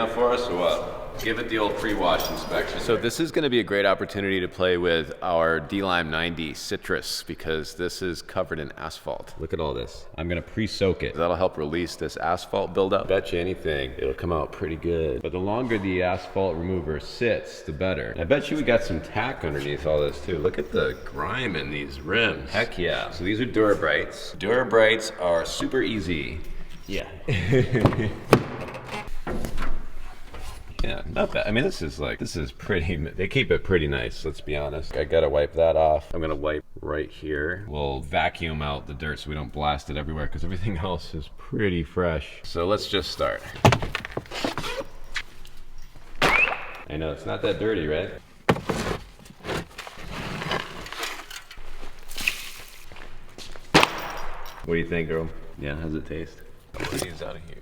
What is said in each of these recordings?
enough for us or what? Give it the old pre-wash inspection. So this is going to be a great opportunity to play with our D-Lime 90 citrus because this is covered in asphalt. Look at all this. I'm going to pre-soak it. That'll help release this asphalt buildup. Bet you anything, it'll come out pretty good. But the longer the asphalt remover sits, the better. I bet you we got some tack underneath all this too. Look at the grime in these rims. Heck yeah. So these are Dura Brights. Dura Brights are super easy. Yeah. Yeah, not bad. I mean, this is pretty, they keep it pretty nice, let's be honest. I gotta wipe that off. I'm gonna wipe right here. We'll vacuum out the dirt so we don't blast it everywhere because everything else is pretty fresh. So let's just start. I know, it's not that dirty, right? What do you think, girl? Yeah, how's it taste? I'll put these out of here.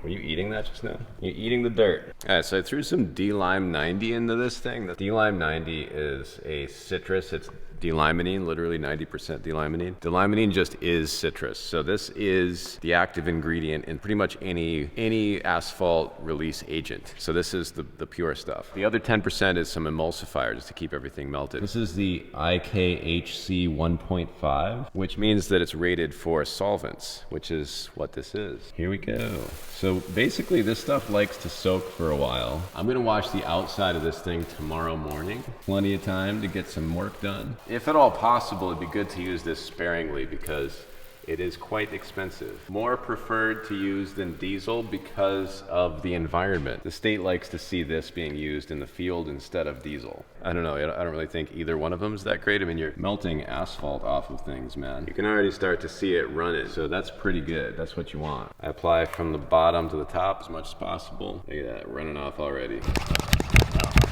Were you eating that just now? You're eating the dirt. All right, so I threw some D-Lime 90 into this thing. The D-Lime 90 is a citrus. It's D-limonene, literally 90% D-limonene. D-limonene just is citrus. So this is the active ingredient in pretty much any asphalt release agent. So this is the pure stuff. The other 10% is some emulsifier just to keep everything melted. This is the IKHC 1.5, which means that it's rated for solvents, which is what this is. Here we go. So basically this stuff likes to soak for a while. I'm gonna wash the outside of this thing tomorrow morning. Plenty of time to get some work done. If at all possible, it'd be good to use this sparingly because it is quite expensive. More preferred to use than diesel because of the environment. The state likes to see this being used in the field instead of diesel. I don't know, I don't really think either one of them is that great. I mean, you're melting asphalt off of things, man. You can already start to see it running, so that's pretty good. That's what you want. I apply from the bottom to the top as much as possible. Look at that, running off already. All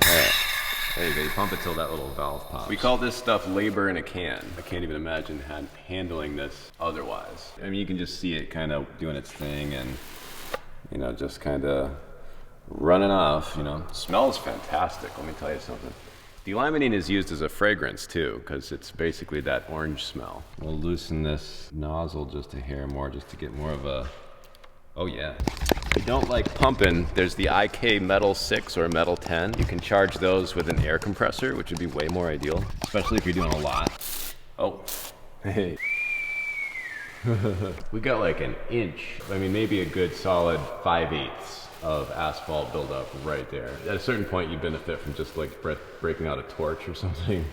right. There you go, you pump it till that little valve pops. We call this stuff labor in a can. I can't even imagine handling this otherwise. I mean, you can just see it kind of doing its thing and, you know, just kind of running off, you know. Smells fantastic, let me tell you something. D-limonene is used as a fragrance too, because it's basically that orange smell. We'll loosen this nozzle just a hair more, just to get more of a, oh yeah. If you don't like pumping, there's the IK Metal 6 or Metal 10. You can charge those with an air compressor, which would be way more ideal, especially if you're doing a lot. Oh, hey. We got like an inch, I mean maybe a good solid 5/8 of asphalt buildup right there. At a certain point you benefit from just like breaking out a torch or something.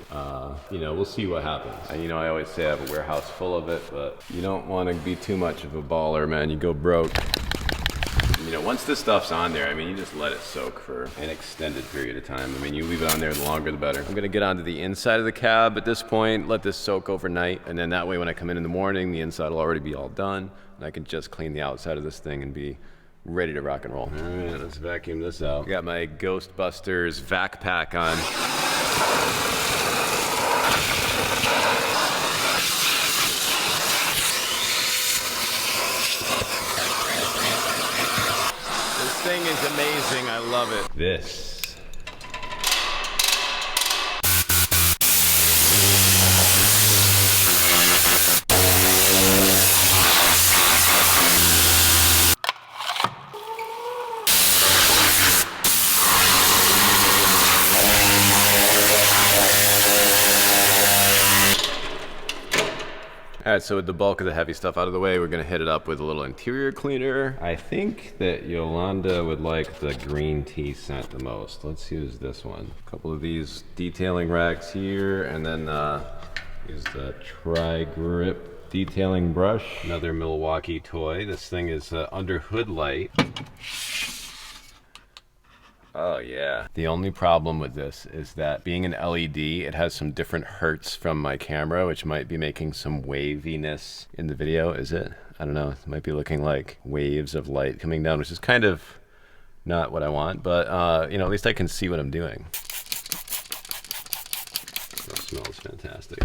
You know, we'll see what happens. You know, I always say I have a warehouse full of it, but you don't want to be too much of a baller, man. You go broke. You know, once this stuff's on there, I mean, you just let it soak for an extended period of time. I mean, you leave it on there, the longer the better. I'm gonna get onto the inside of the cab at this point, let this soak overnight, and then that way when I come in the morning, the inside will already be all done, and I can just clean the outside of this thing and be ready to rock and roll. All right, let's vacuum this out. I got my Ghostbusters vac pack on. This thing is amazing, I love it. This. All right, so with the bulk of the heavy stuff out of the way, we're gonna hit it up with a little interior cleaner. I think that Yolanda would like the green tea scent the most. Let's use this one. A couple of these detailing rags here, and then use the Tri-Grip detailing brush. Another Milwaukee toy. This thing is Underhood light. Oh yeah. The only problem with this is that being an LED, it has some different hertz from my camera, which might be making some waviness in the video. Is it? I don't know. It might be looking like waves of light coming down, which is kind of not what I want, but you know, at least I can see what I'm doing. That smells fantastic.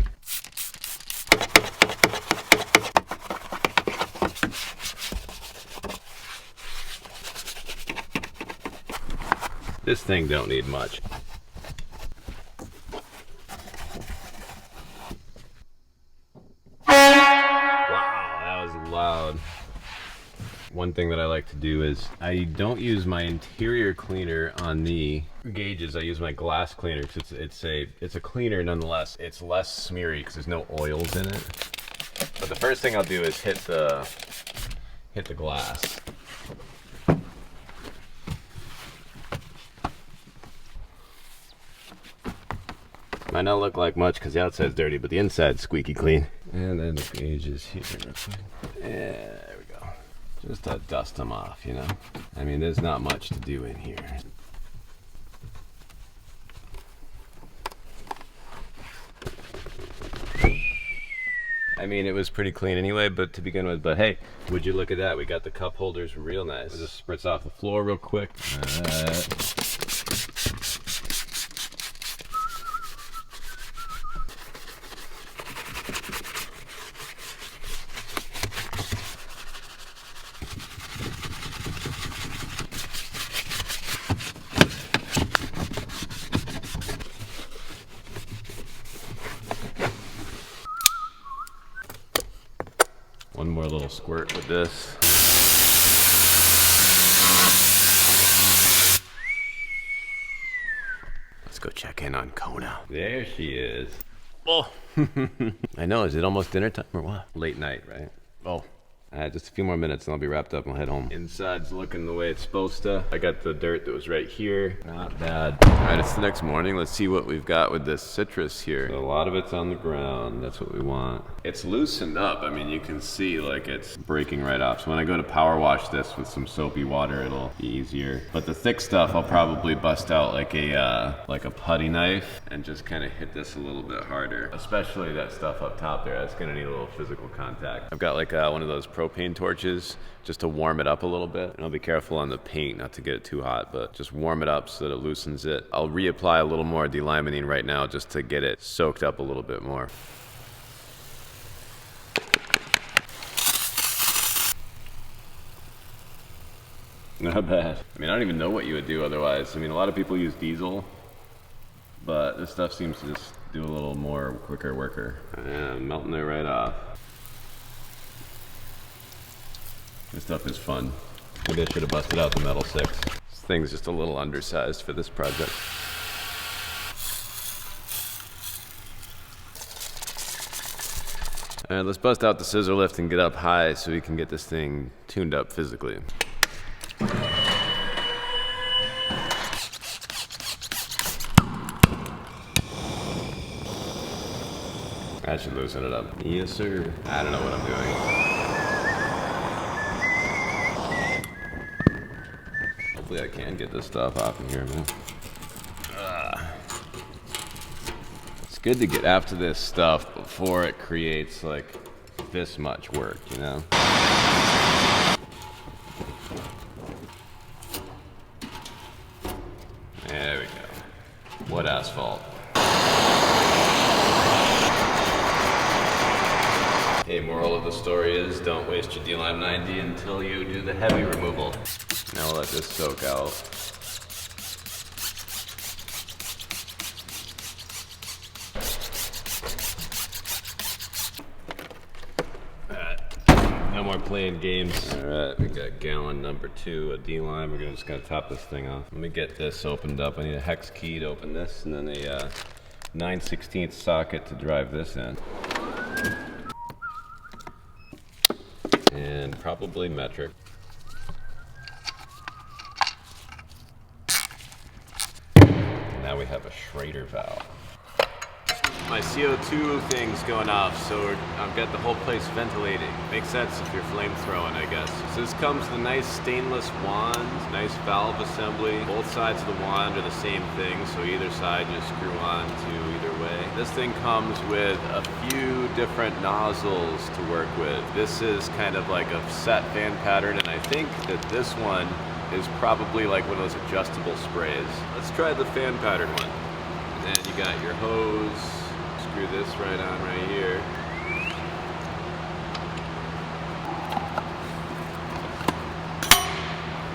This thing don't need much. One thing that I like to do is I don't use my interior cleaner on the gauges. I use my glass cleaner because it's a cleaner nonetheless. It's less smeary because there's no oils in it. But the first thing I'll do is hit the glass. Might not look like much because the outside's dirty, but the inside's squeaky clean. And then the gauges here. Yeah, there we go. Just to dust them off, you know. I mean, there's not much to do in here. I mean, it was pretty clean anyway, but to begin with, but hey, would you look at that? We got the cup holders real nice. We'll just spritz off the floor real quick. One more little squirt with this. Let's go check in on Kona. There she is. Oh, I know, is it almost dinner time or what? Late night, right? Oh. Just a few more minutes and I'll be wrapped up and I'll head home. Inside's looking the way it's supposed to. I got the dirt that was right here. Not bad. All right, it's the next morning. Let's see what we've got with this citrus here. So a lot of it's on the ground. That's what we want. It's loosened up. I mean, you can see like it's breaking right off. So when I go to power wash this with some soapy water, it'll be easier. But the thick stuff, I'll probably bust out like a putty knife and just kind of hit this a little bit harder. Especially that stuff up top there. That's gonna need a little physical contact. I've got like one of those propane torches just to warm it up a little bit. And I'll be careful on the paint not to get it too hot, but just warm it up so that it loosens it. I'll reapply a little more delaminating right now just to get it soaked up a little bit more. Not bad. I mean, I don't even know what you would do otherwise. I mean, a lot of people use diesel, but this stuff seems to just do a little more quicker worker. Yeah, melting it right off. This stuff is fun. Maybe I should have busted out the metal 6. This thing's just a little undersized for this project. All right, let's bust out the scissor lift and get up high so we can get this thing tuned up physically. That should loosen it up. Yes, sir. I don't know what I'm doing. Hopefully I can get this stuff off of here, man. It's good to get after this stuff before it creates like this much work, you know? There we go. What asphalt? Hey, moral of the story is don't waste your D-Lime 90 until you do the heavy removal. Now we'll let this soak out. No more playing games. All right, we got gallon number 2 of D-Lime. We're just gonna top this thing off. Let me get this opened up. I need a hex key to open this, and then a 9/16 socket to drive this in. And probably metric. Now we have a Schrader valve. My CO2 thing's going off, so I've got the whole place ventilating. Makes sense if you're flame throwing, I guess. So this comes with a nice stainless wand, nice valve assembly. Both sides of the wand are the same thing, so either side you screw on to either way. This thing comes with a few different nozzles to work with. This is kind of like a set fan pattern, and I think that this one is probably like one of those adjustable sprays. Let's try the fan pattern one. And then you got your hose. Screw this right on right here.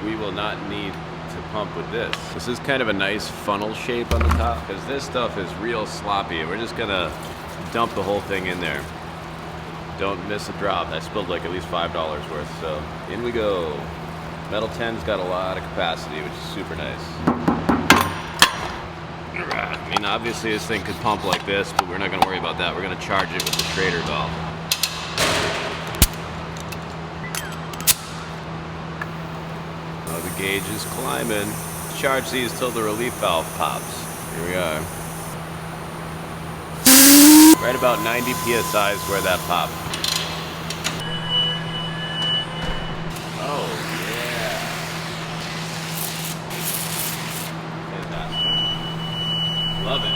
We will not need to pump with this. This is kind of a nice funnel shape on the top because this stuff is real sloppy. We're just gonna dump the whole thing in there. Don't miss a drop. I spilled like at least $5 worth, so in we go. Metal 10's got a lot of capacity, which is super nice. I mean, obviously this thing could pump like this, but we're not gonna worry about that. We're gonna charge it with the Schrader valve. Oh, the gauge is climbing. Charge these till the relief valve pops. Here we are. Right about 90 PSI is where that popped. Oh, yeah. Fantastic. Love it.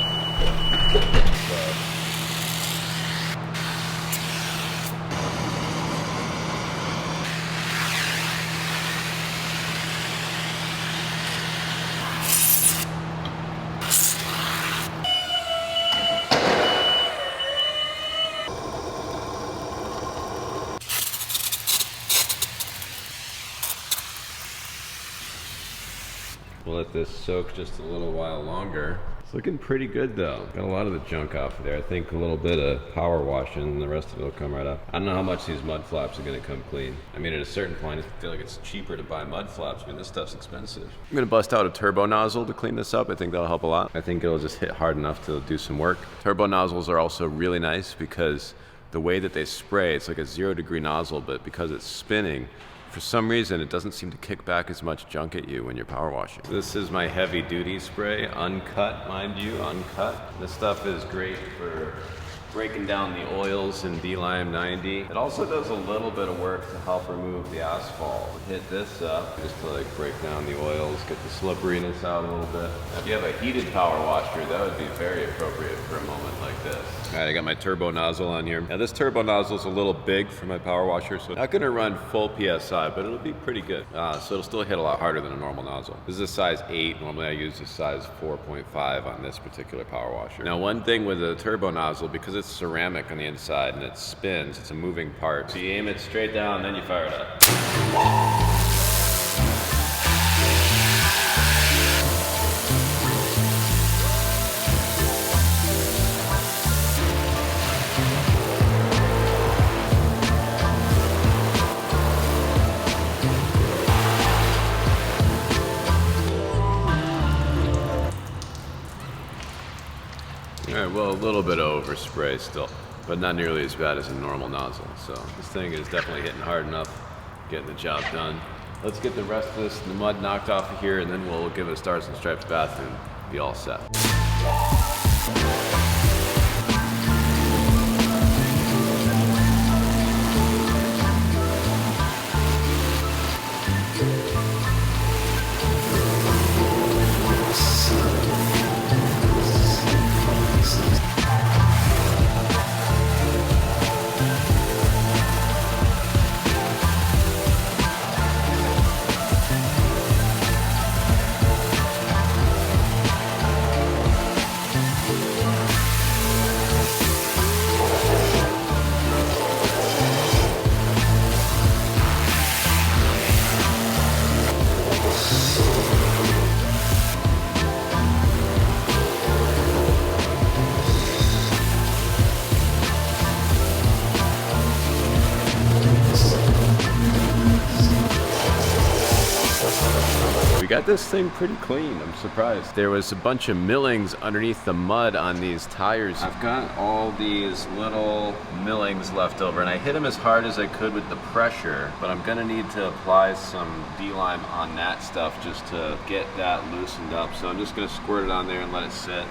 We'll let this soak just a little while longer. It's looking pretty good though. Got a lot of the junk off of there. I think a little bit of power washing and the rest of it will come right up. I don't know how much these mud flaps are gonna come clean. I mean, at a certain point, I feel like it's cheaper to buy mud flaps. I mean, this stuff's expensive. I'm gonna bust out a turbo nozzle to clean this up. I think that'll help a lot. I think it'll just hit hard enough to do some work. Turbo nozzles are also really nice because the way that they spray, it's like a 0-degree nozzle, but because it's spinning, for some reason, it doesn't seem to kick back as much junk at you when you're power washing. This is my heavy duty spray, uncut, mind you, uncut. This stuff is great for breaking down the oils in D-Lime 90. It also does a little bit of work to help remove the asphalt. Hit this up just to like break down the oils, get the slipperiness out a little bit. Now, if you have a heated power washer, that would be very appropriate for a moment like this. All right, I got my turbo nozzle on here. Now this turbo nozzle is a little big for my power washer, so not gonna run full PSI, but it'll be pretty good. So it'll still hit a lot harder than a normal nozzle. This is a size 8. Normally I use a size 4.5 on this particular power washer. Now one thing with a turbo nozzle, because it's ceramic on the inside and it spins, it's a moving part. So you aim it straight down, then you fire it up. Alright, well, a little bit of overspray still, but not nearly as bad as a normal nozzle. So this thing is definitely hitting hard enough, getting the job done. Let's get the rest of this, the mud knocked off of here, and then we'll give it a Stars and Stripes bath and be all set. Got this thing pretty clean, I'm surprised. There was a bunch of millings underneath the mud on these tires. I've got all these little millings left over and I hit them as hard as I could with the pressure, but I'm gonna need to apply some D-Lime on that stuff just to get that loosened up. So I'm just gonna squirt it on there and let it sit.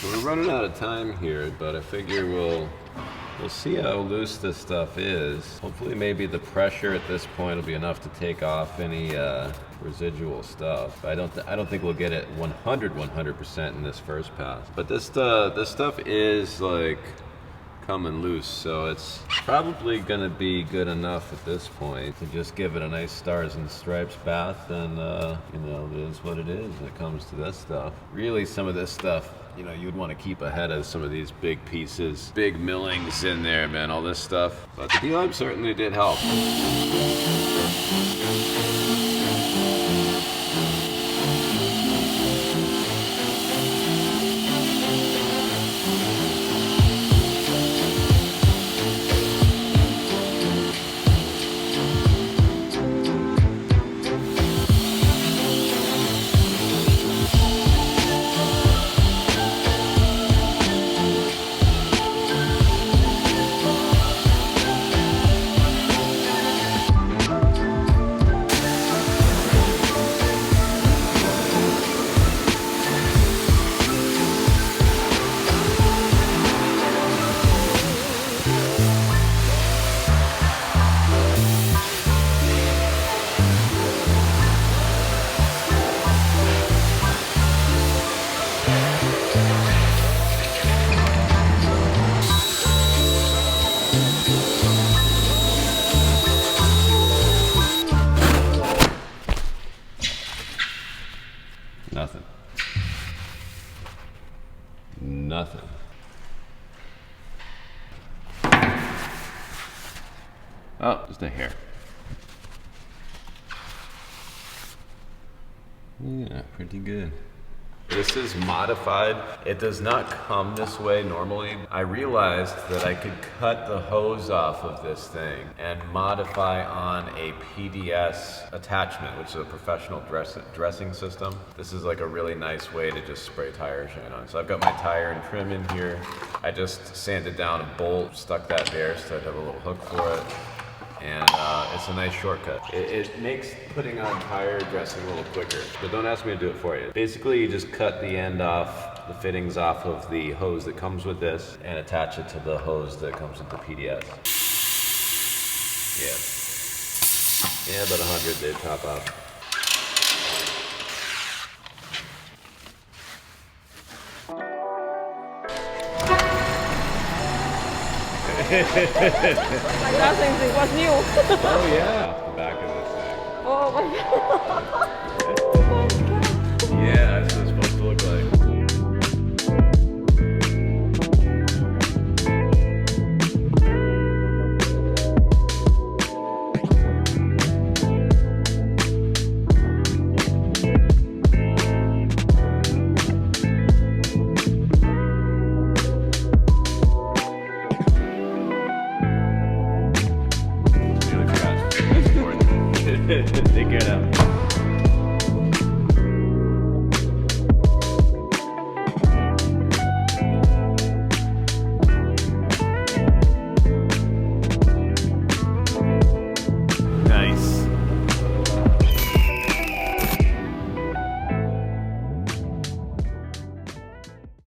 We're running out of time here, but I figure we'll see how loose this stuff is. Hopefully maybe the pressure at this point will be enough to take off any residual stuff. I don't think we'll get it 100% in this first pass. But this stuff is like coming loose, so it's probably gonna be good enough at this point to just give it a nice Stars and Stripes bath, and you know, it is what it is when it comes to this stuff. Really, some of this stuff, you know, you'd want to keep ahead of some of these big pieces, big millings in there, man, all this stuff. But the D-Lime certainly did help. Oh, just a hair. Yeah, pretty good. This is modified. It does not come this way normally. I realized that I could cut the hose off of this thing and modify on a PDS attachment, which is a professional dressing system. This is like a really nice way to just spray tire shine on. So I've got my tire and trim in here. I just sanded down a bolt, stuck that there so I'd have a little hook for it. And it's a nice shortcut. It makes putting on tire dressing a little quicker, but don't ask me to do it for you. Basically, you just cut the end off, the fittings off of the hose that comes with this, and attach it to the hose that comes with the PDS. Yeah, about 100 they top off. Nothing, it was new. Oh yeah, the back of this thing. Oh my god. Yeah, that's what it's supposed to look like. Take care now.